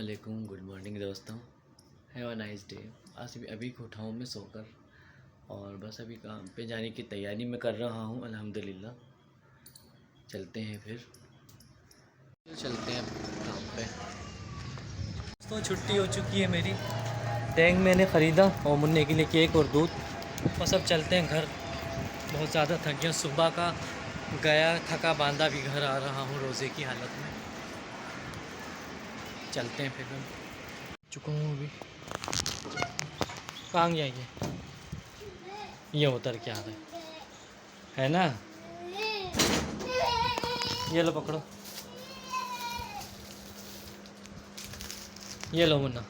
वालेकुम, good morning दोस्तों। Have a nice day. आज अभी उठा हूँ मैं सोकर और बस अभी काम पे जाने की तैयारी में कर रहा हूँ अल्हम्दुलिल्लाह। चलते हैं फिर चलते हैं काम पे। दोस्तों छुट्टी हो चुकी है मेरी। टैंक मैंने ख़रीदा और मुन्ने के लिए केक और दूध। बस अब चलते हैं घर। बहुत ज़्यादा थक गया, सुबह का गया थका बांधा भी घर आ रहा हूँ रोज़े की हालत में। चलते हैं फिर। मैं चुका हूँ अभी। कहाँ गया ये उतर के आ रहा है ना। ये लो पकड़ो, ये लो मुन्ना।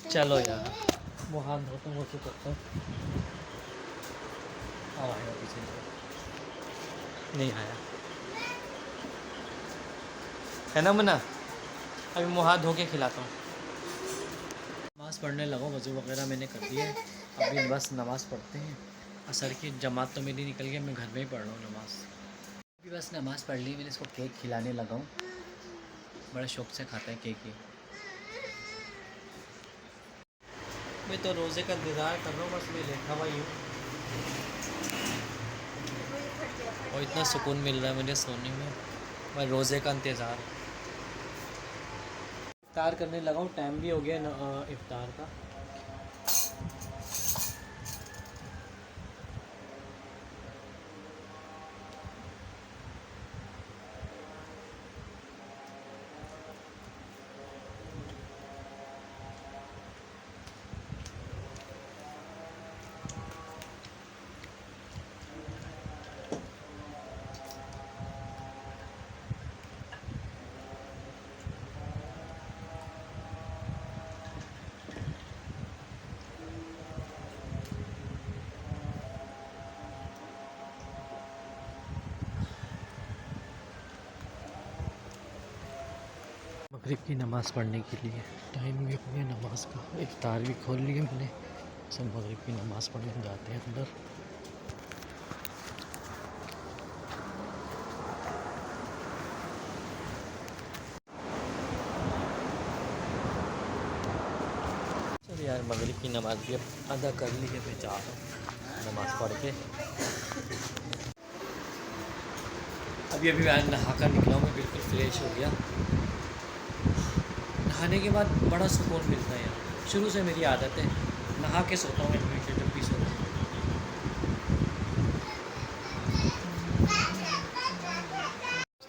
चलो यार, वो हाथ धोता हूँ, वो करता हूँ। आएगा पीछे, नहीं आया है ना मुन्ना। अभी मुँह हाथ धो के खिलाता हूँ। नमाज़ पढ़ने लगा, वज़ू वगैरह मैंने कर दिया है। अभी बस नमाज़ पढ़ते हैं। असर की जमात तो मेरी निकल गई, मैं घर में ही पढ़ रहा हूँ नमाज़। अभी बस नमाज़ पढ़ ली, मैंने इसको केक खिलाने लगा हूँ। बड़े शौक़ से खाता है केक ही। मैं तो रोज़े का इंतज़ार कर रहा हूँ, बस मैं लेटा हुआ ही हूँ और इतना सुकून मिल रहा है मुझे सोने में। मैं रोज़े का इंतज़ार। इफ्तार करने लगा हूँ, टाइम भी हो गया इफ्तार का। मगरिब की नमाज़ पढ़ने के लिए टाइम भी हो गया नमाज का। इफ्तार भी खोल लिए मैंने। सब मगरिब की नमाज़ पढ़ने जाते हैं अंदर। चल यार, मगरिब की नमाज़ भी अब अदा कर ली है। मैं जा रहा हूँ नमाज़ पढ़ के। अभी मैं नहा कर निकला हूँ, मैं बिल्कुल फ्रेश हो गया। नहाने के बाद बड़ा सुकून मिलता है यार। शुरू से मेरी आदत है, नहा के सोता हूँ हमेशा जब भी सोता हूँ।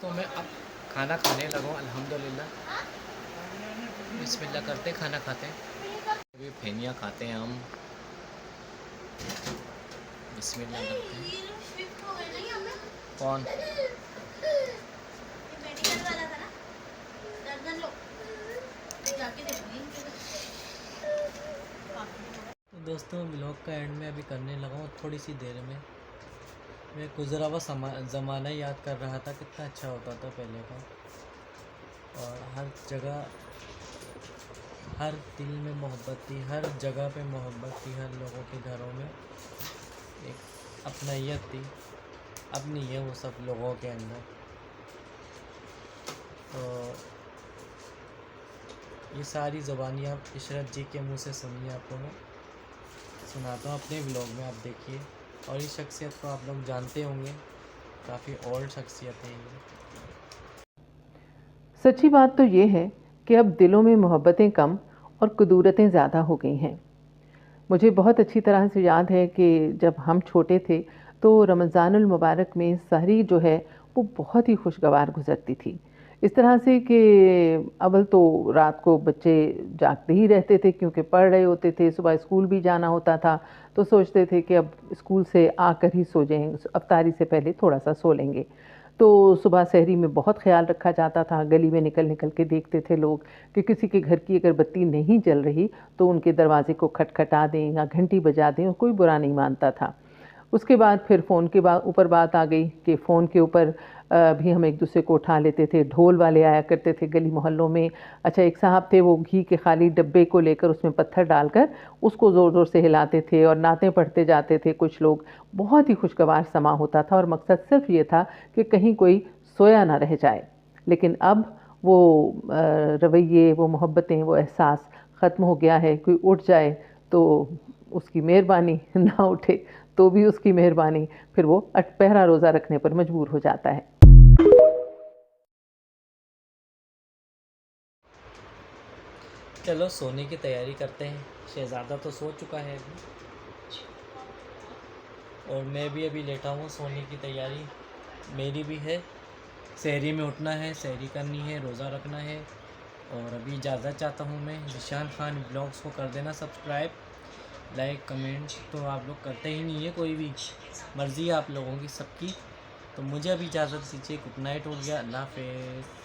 तो मैं अब खाना खाने लगा हूँ अल्हम्दुलिल्लाह। बिस्मिल्लाह करते खाना खाते हैं। अभी फेनिया खाते हैं हम। बिस्मिल्लाह करते हैं। कौन? तो दोस्तों व्लॉग का एंड में अभी करने लगा हूँ थोड़ी सी देर में। मैं गुज़रा हुआ ज़माना याद कर रहा था, कितना अच्छा होता था पहले का। और हर जगह, हर दिल में मोहब्बत थी, हर जगह पे मोहब्बत थी, हर लोगों के घरों में एक अपनायत थी। अब नहीं है वो सब लोगों के अंदर। तो ये सारी ज़ुबानी आप इशरत जी के मुंह से सुनिए। आपको मैं सुनाता हूँ अपने व्लॉग में, आप देखिए। और इस शख्सियत को आप लोग जानते होंगे, काफ़ी ओल्ड शख्सियत है ये। सच्ची बात तो ये है कि अब दिलों में मोहब्बतें कम और कुदूरतें ज़्यादा हो गई हैं। मुझे बहुत अच्छी तरह से याद है कि जब हम छोटे थे तो रमज़ानुल मुबारक में सहरी जो है वो बहुत ही खुशगवार गुज़रती थी। इस तरह से कि अव्वल तो रात को बच्चे जागते ही रहते थे क्योंकि पढ़ रहे होते थे, सुबह स्कूल भी जाना होता था। तो सोचते थे कि अब स्कूल से आकर ही सो जाएंगे, अफ्तारी से पहले थोड़ा सा सो लेंगे। तो सुबह सहरी में बहुत ख्याल रखा जाता था। गली में निकल निकल के देखते थे लोग कि किसी के घर की अगर बत्ती नहीं जल रही तो उनके दरवाजे को खटखटा दें या घंटी बजा दें, और कोई बुरा नहीं मानता था। उसके बाद फिर फ़ोन के ऊपर बात आ गई कि फ़ोन के ऊपर भी हम एक दूसरे को उठा लेते थे। ढोल वाले आया करते थे गली मोहल्लों में। अच्छा, एक साहब थे, वो घी के खाली डब्बे को लेकर उसमें पत्थर डालकर उसको ज़ोर ज़ोर से हिलाते थे और नातें पढ़ते जाते थे कुछ लोग। बहुत ही खुशगवार समा होता था और मकसद सिर्फ ये था कि कहीं कोई सोया ना रह जाए। लेकिन अब वो रवैये, वो मोहब्बतें, वो एहसास ख़त्म हो गया है। कोई उठ जाए तो उसकी मेहरबानी, ना उठे तो भी उसकी मेहरबानी, फिर वो पहरा रोज़ा रखने पर मजबूर हो जाता है। चलो सोने की तैयारी करते हैं। शहज़ादा तो सो चुका है अभी, और मैं भी अभी लेटा हूँ। सोने की तैयारी मेरी भी है। सहरी में उठना है, सहरी करनी है, रोज़ा रखना है। और अभी इजाज़त चाहता हूँ मैं। निशान खान ब्लॉग्स को कर देना सब्सक्राइब, लाइक, कमेंट तो आप लोग करते ही नहीं है कोई भी। मर्ज़ी है आप लोगों की सबकी। तो मुझे अभी इजाज़त दीजिए। गुड नाइट हो गया। अल्लाह हाफ़िज़।